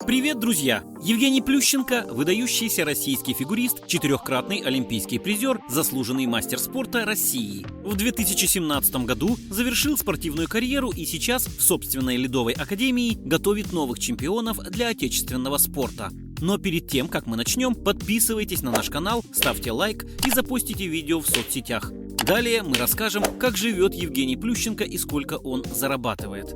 Привет, друзья! Евгений Плющенко – выдающийся российский фигурист, четырехкратный олимпийский призер, заслуженный мастер спорта России. В 2017 году завершил спортивную карьеру и сейчас в собственной ледовой академии готовит новых чемпионов для отечественного спорта. Но перед тем, как мы начнем, подписывайтесь на наш канал, ставьте лайк и запостите видео в соцсетях. Далее мы расскажем, как живет Евгений Плющенко и сколько он зарабатывает.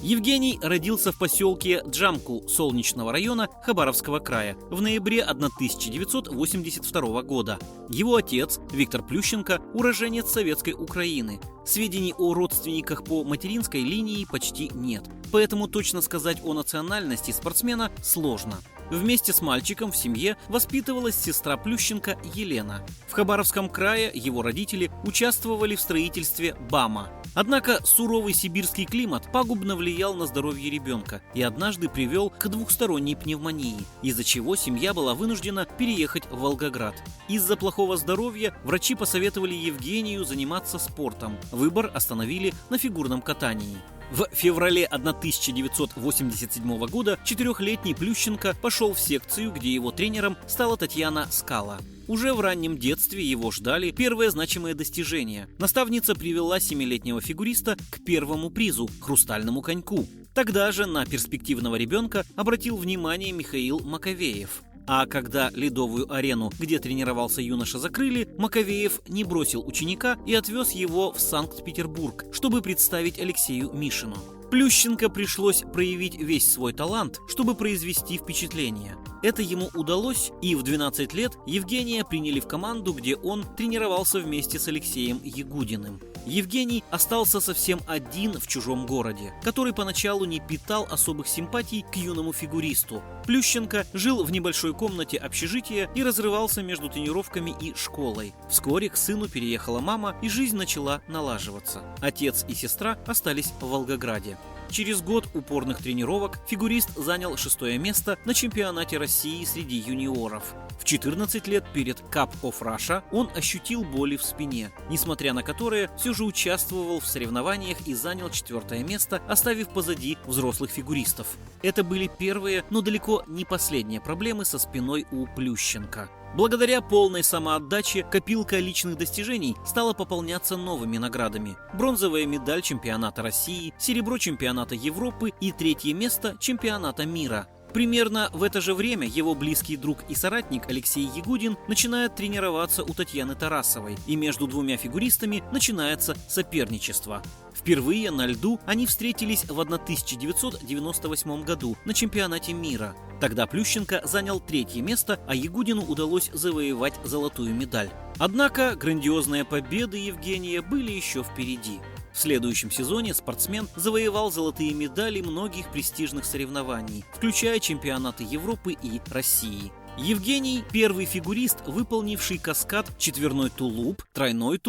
Евгений родился в поселке Джамку Солнечного района Хабаровского края в ноябре 1982 года. Его отец, Виктор Плющенко, уроженец Советской Украины. Сведений о родственниках по материнской линии почти нет, поэтому точно сказать о национальности спортсмена сложно. Вместе с мальчиком в семье воспитывалась сестра Плющенко Елена. В Хабаровском крае его родители участвовали в строительстве БАМа. Однако суровый сибирский климат пагубно влиял на здоровье ребенка и однажды привел к двухсторонней пневмонии, из-за чего семья была вынуждена переехать в Волгоград. Из-за плохого здоровья врачи посоветовали Евгению заниматься спортом. Выбор остановили на фигурном катании. В феврале 1987 года четырехлетний Плющенко пошел в секцию, где его тренером стала Татьяна Скала. Уже в раннем детстве его ждали первые значимые достижения. Наставница привела 7-летнего фигуриста к первому призу – хрустальному коньку. Тогда же на перспективного ребенка обратил внимание Михаил Маковеев. А когда ледовую арену, где тренировался юноша, закрыли, Маковеев не бросил ученика и отвез его в Санкт-Петербург, чтобы представить Алексею Мишину. Плющенко пришлось проявить весь свой талант, чтобы произвести впечатление. Это ему удалось, и в 12 лет Евгения приняли в команду, где он тренировался вместе с Алексеем Ягудиным. Евгений остался совсем один в чужом городе, который поначалу не питал особых симпатий к юному фигуристу. Плющенко жил в небольшой комнате общежития и разрывался между тренировками и школой. Вскоре к сыну переехала мама, и жизнь начала налаживаться. Отец и сестра остались в Волгограде. Через год упорных тренировок фигурист занял 6-е место на чемпионате России среди юниоров. В 14 лет перед Cup of Russia он ощутил боли в спине, несмотря на которые все же участвовал в соревнованиях и занял 4-е место, оставив позади взрослых фигуристов. Это были первые, но далеко не последние проблемы со спиной у Плющенко. Благодаря полной самоотдаче копилка личных достижений стала пополняться новыми наградами. Бронзовая медаль чемпионата России, серебро чемпионата Европы и 3-е место чемпионата мира. Примерно в это же время его близкий друг и соратник Алексей Ягудин начинает тренироваться у Татьяны Тарасовой, и между двумя фигуристами начинается соперничество. Впервые на льду они встретились в 1998 году на чемпионате мира. Тогда Плющенко занял 3-е место, а Ягудину удалось завоевать золотую медаль. Однако грандиозные победы Евгения были еще впереди. В следующем сезоне спортсмен завоевал золотые медали многих престижных соревнований, включая чемпионаты Европы и России. Евгений – первый фигурист, выполнивший каскад четверной тулуп, тройной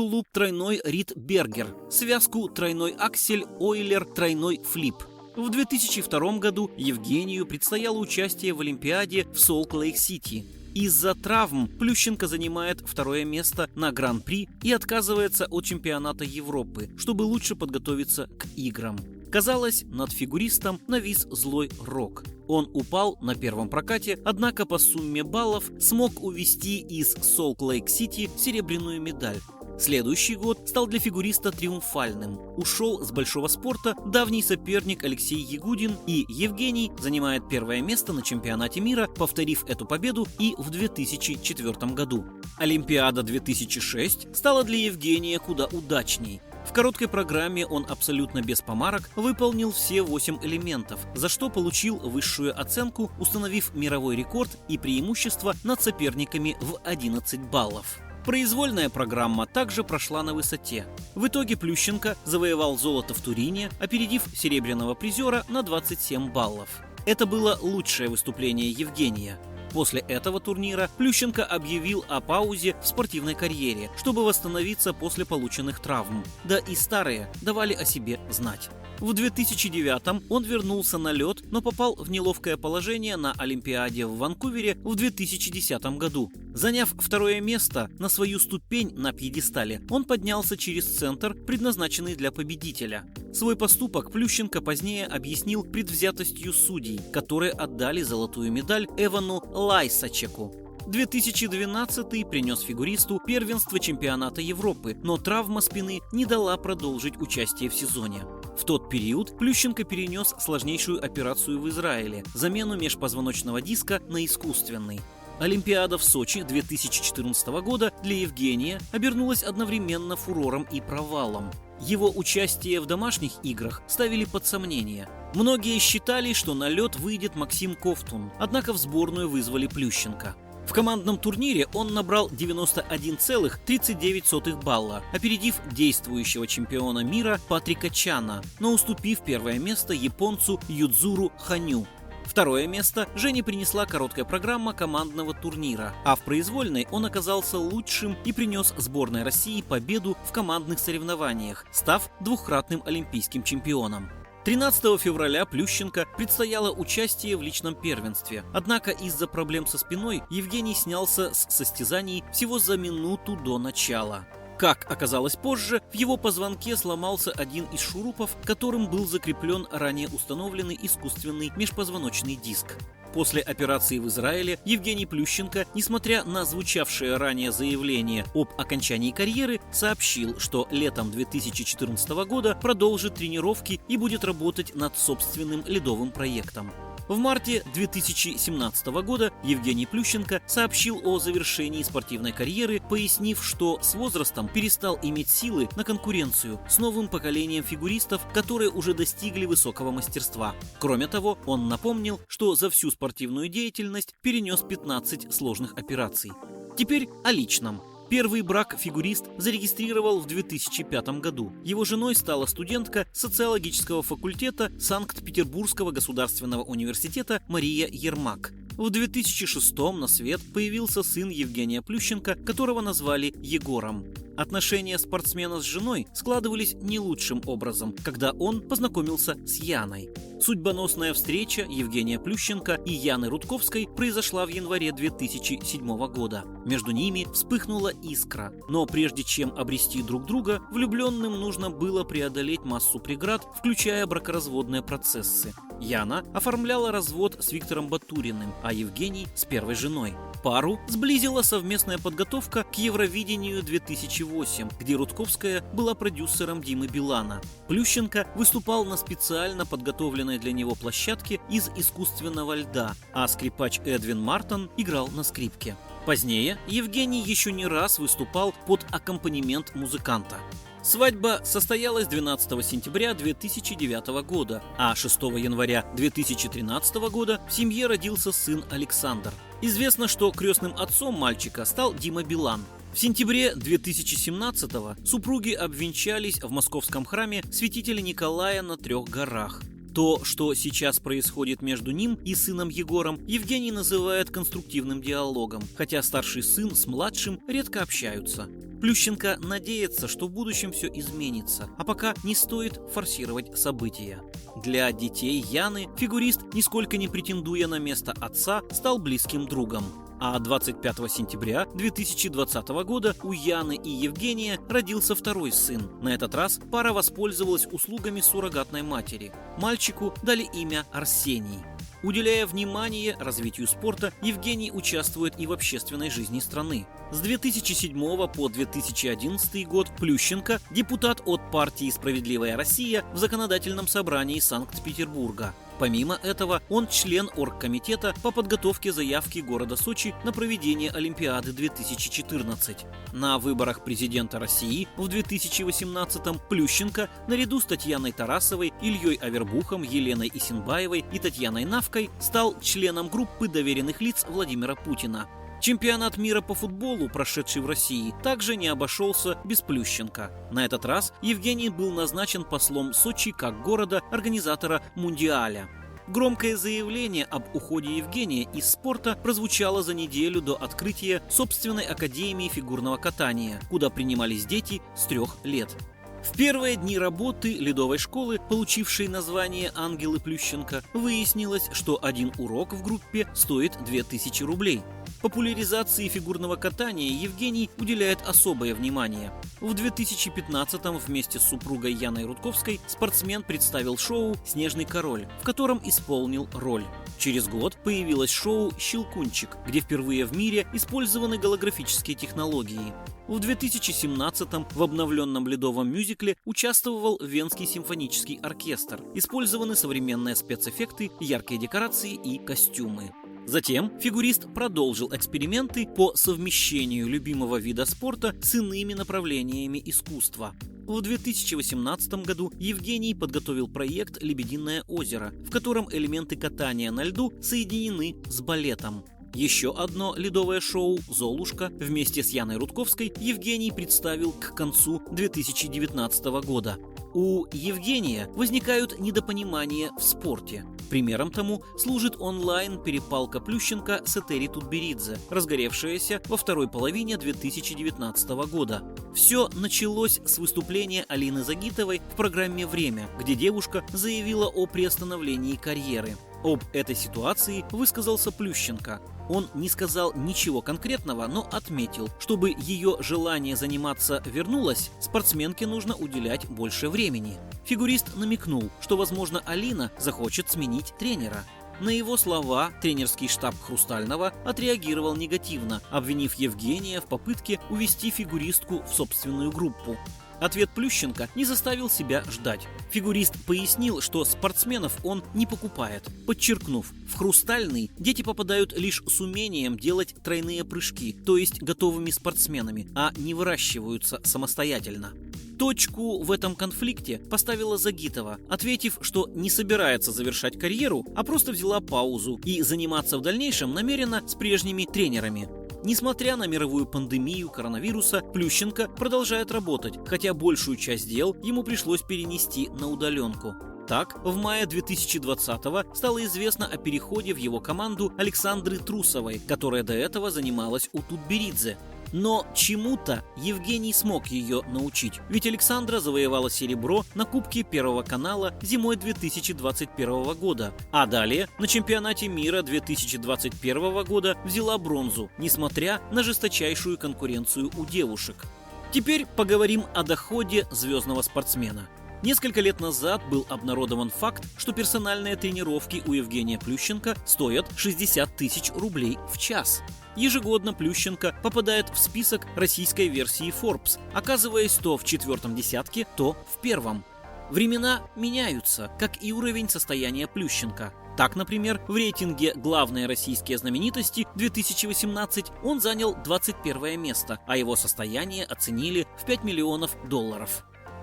ридбергер, связку тройной аксель, ойлер, тройной флип. В 2002 году Евгению предстояло участие в Олимпиаде в Солт-Лейк-Сити. Из-за травм Плющенко занимает 2-е место на Гран-при и отказывается от чемпионата Европы, чтобы лучше подготовиться к играм. Казалось, над фигуристом навис злой рок. Он упал на первом прокате, однако по сумме баллов смог увезти из Солт-Лейк-Сити серебряную медаль. Следующий год стал для фигуриста триумфальным. Ушел с большого спорта давний соперник Алексей Ягудин, и Евгений занимает 1-е место на чемпионате мира, повторив эту победу и в 2004 году. Олимпиада 2006 стала для Евгения куда удачней. В короткой программе он абсолютно без помарок выполнил все 8 элементов, за что получил высшую оценку, установив мировой рекорд и преимущество над соперниками в 11 баллов. Произвольная программа также прошла на высоте. В итоге Плющенко завоевал золото в Турине, опередив серебряного призера на 27 баллов. Это было лучшее выступление Евгения. После этого турнира Плющенко объявил о паузе в спортивной карьере, чтобы восстановиться после полученных травм. Да и старые давали о себе знать. В 2009-м он вернулся на лед, но попал в неловкое положение на Олимпиаде в Ванкувере в 2010 году. Заняв второе место на свою ступень на пьедестале, он поднялся через центр, предназначенный для победителя. Свой поступок Плющенко позднее объяснил предвзятостью судей, которые отдали золотую медаль Эвану Лайсачеку. 2012 принес фигуристу первенство чемпионата Европы, но травма спины не дала продолжить участие в сезоне. В тот период Плющенко перенес сложнейшую операцию в Израиле – замену межпозвоночного диска на искусственный. Олимпиада в Сочи 2014 года для Евгения обернулась одновременно фурором и провалом. Его участие в домашних играх ставили под сомнение. Многие считали, что на лед выйдет Максим Ковтун, однако в сборную вызвали Плющенко. В командном турнире он набрал 91,39 балла, опередив действующего чемпиона мира Патрика Чана, но уступив первое место японцу Юдзуру Ханю. Второе место Жене принесла короткая программа командного турнира, а в произвольной он оказался лучшим и принес сборной России победу в командных соревнованиях, став двукратным олимпийским чемпионом. 13 февраля Плющенко предстояло участие в личном первенстве, однако из-за проблем со спиной Евгений снялся с состязаний всего за минуту до начала. Как оказалось позже, в его позвонке сломался один из шурупов, которым был закреплен ранее установленный искусственный межпозвоночный диск. После операции в Израиле Евгений Плющенко, несмотря на звучавшее ранее заявление об окончании карьеры, сообщил, что летом 2014 года продолжит тренировки и будет работать над собственным ледовым проектом. В марте 2017 года Евгений Плющенко сообщил о завершении спортивной карьеры, пояснив, что с возрастом перестал иметь силы на конкуренцию с новым поколением фигуристов, которые уже достигли высокого мастерства. Кроме того, он напомнил, что за всю спортивную деятельность перенес 15 сложных операций. Теперь о личном. Первый брак фигурист зарегистрировал в 2005 году. Его женой стала студентка социологического факультета Санкт-Петербургского государственного университета Мария Ермак. В 2006 на свет появился сын Евгения Плющенко, которого назвали Егором. Отношения спортсмена с женой складывались не лучшим образом, когда он познакомился с Яной. Судьбоносная встреча Евгения Плющенко и Яны Рудковской произошла в январе 2007 года. Между ними вспыхнула искра, но прежде чем обрести друг друга, влюбленным нужно было преодолеть массу преград, включая бракоразводные процессы. Яна оформляла развод с Виктором Батуриным, а Евгений с первой женой. Пару сблизила совместная подготовка к Евровидению 2008, где Рудковская была продюсером Димы Билана. Плющенко выступал на специально подготовленной для него площадке из искусственного льда, а скрипач Эдвин Мартон играл на скрипке. Позднее Евгений еще не раз выступал под аккомпанемент музыканта. Свадьба состоялась 12 сентября 2009 года, а 6 января 2013 года в семье родился сын Александр. Известно, что крестным отцом мальчика стал Дима Билан. В сентябре 2017-го супруги обвенчались в московском храме святителя Николая на Трех горах. То, что сейчас происходит между ним и сыном Егором, Евгений называет конструктивным диалогом, хотя старший сын с младшим редко общаются. Плющенко надеется, что в будущем все изменится, а пока не стоит форсировать события. Для детей Яны фигурист, нисколько не претендуя на место отца, стал близким другом. А 25 сентября 2020 года у Яны и Евгения родился второй сын. На этот раз пара воспользовалась услугами суррогатной матери. Мальчику дали имя Арсений. Уделяя внимание развитию спорта, Евгений участвует и в общественной жизни страны. С 2007 по 2011 год Плющенко – депутат от партии «Справедливая Россия» в Законодательном собрании Санкт-Петербурга. Помимо этого, он член оргкомитета по подготовке заявки города Сочи на проведение Олимпиады 2014. На выборах президента России в 2018-м Плющенко наряду с Татьяной Тарасовой, Ильей Авербухом, Еленой Исенбаевой и Татьяной Навкой стал членом группы доверенных лиц Владимира Путина. Чемпионат мира по футболу, прошедший в России, также не обошелся без Плющенко. На этот раз Евгений был назначен послом Сочи как города-организатора Мундиаля. Громкое заявление об уходе Евгения из спорта прозвучало за неделю до открытия собственной академии фигурного катания, куда принимались дети с 3 лет. В первые дни работы ледовой школы, получившей название «Ангелы Плющенко», выяснилось, что один урок в группе стоит 2000 рублей. Популяризации фигурного катания Евгений уделяет особое внимание. В 2015-м вместе с супругой Яной Рудковской спортсмен представил шоу «Снежный король», в котором исполнил роль. Через год появилось шоу «Щелкунчик», где впервые в мире использованы голографические технологии. В 2017-м в обновленном ледовом мюзикле участвовал Венский симфонический оркестр. Использованы современные спецэффекты, яркие декорации и костюмы. Затем фигурист продолжил эксперименты по совмещению любимого вида спорта с иными направлениями искусства. В 2018 году Евгений подготовил проект «Лебединое озеро», в котором элементы катания на льду соединены с балетом. Еще одно ледовое шоу «Золушка» вместе с Яной Рудковской Евгений представил к концу 2019 года. У Евгения возникают недопонимания в спорте. Примером тому служит онлайн-перепалка Плющенко с Этери Тутберидзе, разгоревшаяся во второй половине 2019 года. Все началось с выступления Алины Загитовой в программе «Время», где девушка заявила о приостановлении карьеры. Об этой ситуации высказался Плющенко. Он не сказал ничего конкретного, но отметил, чтобы ее желание заниматься вернулось, спортсменке нужно уделять больше времени. Фигурист намекнул, что, возможно, Алина захочет сменить тренера. На его слова тренерский штаб «Хрустального» отреагировал негативно, обвинив Евгения в попытке увести фигуристку в собственную группу. Ответ Плющенко не заставил себя ждать. Фигурист пояснил, что спортсменов он не покупает, подчеркнув, в «Хрустальный» дети попадают лишь с умением делать тройные прыжки, то есть готовыми спортсменами, а не выращиваются самостоятельно. Точку в этом конфликте поставила Загитова, ответив, что не собирается завершать карьеру, а просто взяла паузу и заниматься в дальнейшем намерена с прежними тренерами. Несмотря на мировую пандемию коронавируса, Плющенко продолжает работать, хотя большую часть дел ему пришлось перенести на удаленку. Так, в мае 2020-го стало известно о переходе в его команду Александры Трусовой, которая до этого занималась у Тутберидзе. Но чему-то Евгений смог ее научить, ведь Александра завоевала серебро на Кубке Первого канала зимой 2021 года, а далее на Чемпионате мира 2021 года взяла бронзу, несмотря на жесточайшую конкуренцию у девушек. Теперь поговорим о доходе звездного спортсмена. Несколько лет назад был обнародован факт, что персональные тренировки у Евгения Плющенко стоят 60 тысяч рублей в час. Ежегодно Плющенко попадает в список российской версии Forbes, оказываясь то в четвертом десятке, то в первом. Времена меняются, как и уровень состояния Плющенко. Так, например, в рейтинге «Главные российские знаменитости» 2018 он занял 21 место, а его состояние оценили в $5 миллионов.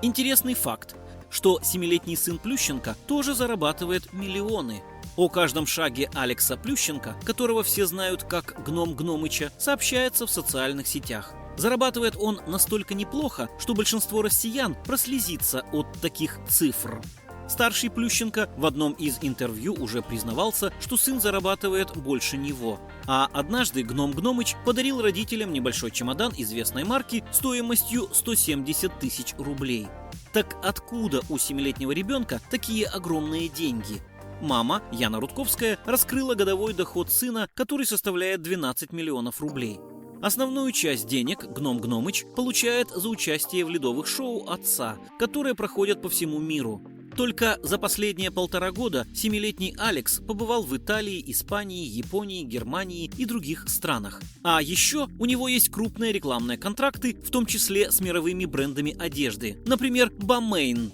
Интересный факт, что 7-летний сын Плющенко тоже зарабатывает миллионы. О каждом шаге Алекса Плющенко, которого все знают как Гном Гномыча, сообщается в социальных сетях. Зарабатывает он настолько неплохо, что большинство россиян прослезится от таких цифр. Старший Плющенко в одном из интервью уже признавался, что сын зарабатывает больше него. А однажды Гном Гномыч подарил родителям небольшой чемодан известной марки стоимостью 170 тысяч рублей. Так откуда у 7-летнего ребенка такие огромные деньги? Мама, Яна Рудковская, раскрыла годовой доход сына, который составляет 12 миллионов рублей. Основную часть денег Гном Гномыч получает за участие в ледовых шоу отца, которые проходят по всему миру. Только за последние 1,5 года 7-летний Алекс побывал в Италии, Испании, Японии, Германии и других странах. А еще у него есть крупные рекламные контракты, в том числе с мировыми брендами одежды, например, Balmain.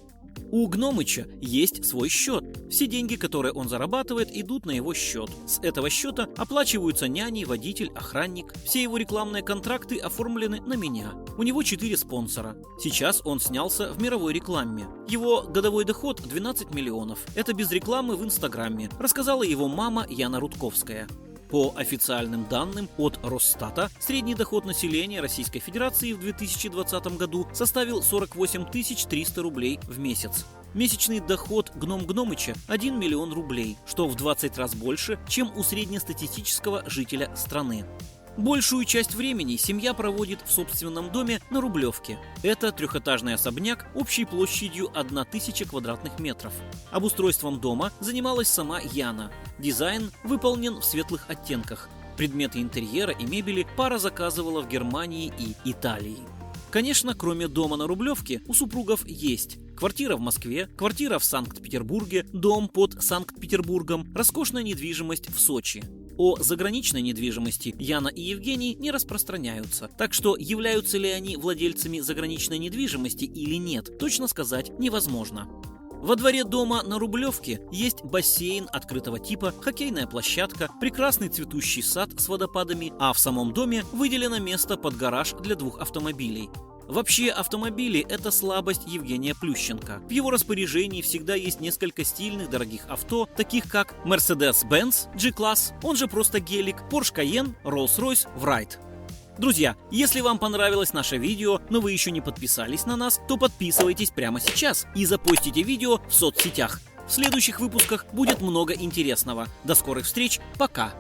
У Гномыча есть свой счет. Все деньги, которые он зарабатывает, идут на его счет. С этого счета оплачиваются няни, водитель, охранник. Все его рекламные контракты оформлены на меня. У него 4 спонсора. Сейчас он снялся в мировой рекламе. Его годовой доход 12 миллионов. Это без рекламы в Инстаграме, рассказала его мама Яна Рудковская. По официальным данным от Росстата, средний доход населения Российской Федерации в 2020 году составил 48 300 рублей в месяц. Месячный доход Гном Гномыча 1 миллион рублей, что в 20 раз больше, чем у среднестатистического жителя страны. Большую часть времени семья проводит в собственном доме на Рублевке. Это трехэтажный особняк общей площадью 1000 квадратных метров. Обустройством дома занималась сама Яна. Дизайн выполнен в светлых оттенках. Предметы интерьера и мебели пара заказывала в Германии и Италии. Конечно, кроме дома на Рублевке, у супругов есть квартира в Москве, квартира в Санкт-Петербурге, дом под Санкт-Петербургом, роскошная недвижимость в Сочи. О заграничной недвижимости Яна и Евгений не распространяются, так что являются ли они владельцами заграничной недвижимости или нет, точно сказать невозможно. Во дворе дома на Рублевке есть бассейн открытого типа, хоккейная площадка, прекрасный цветущий сад с водопадами, а в самом доме выделено место под гараж для 2 автомобилей. Вообще, автомобили – это слабость Евгения Плющенко. В его распоряжении всегда есть несколько стильных дорогих авто, таких как Mercedes-Benz G-Class, он же просто гелик, Porsche Cayenne, Rolls-Royce Wright. Друзья, если вам понравилось наше видео, но вы еще не подписались на нас, то подписывайтесь прямо сейчас и запостите видео в соцсетях. В следующих выпусках будет много интересного. До скорых встреч, пока!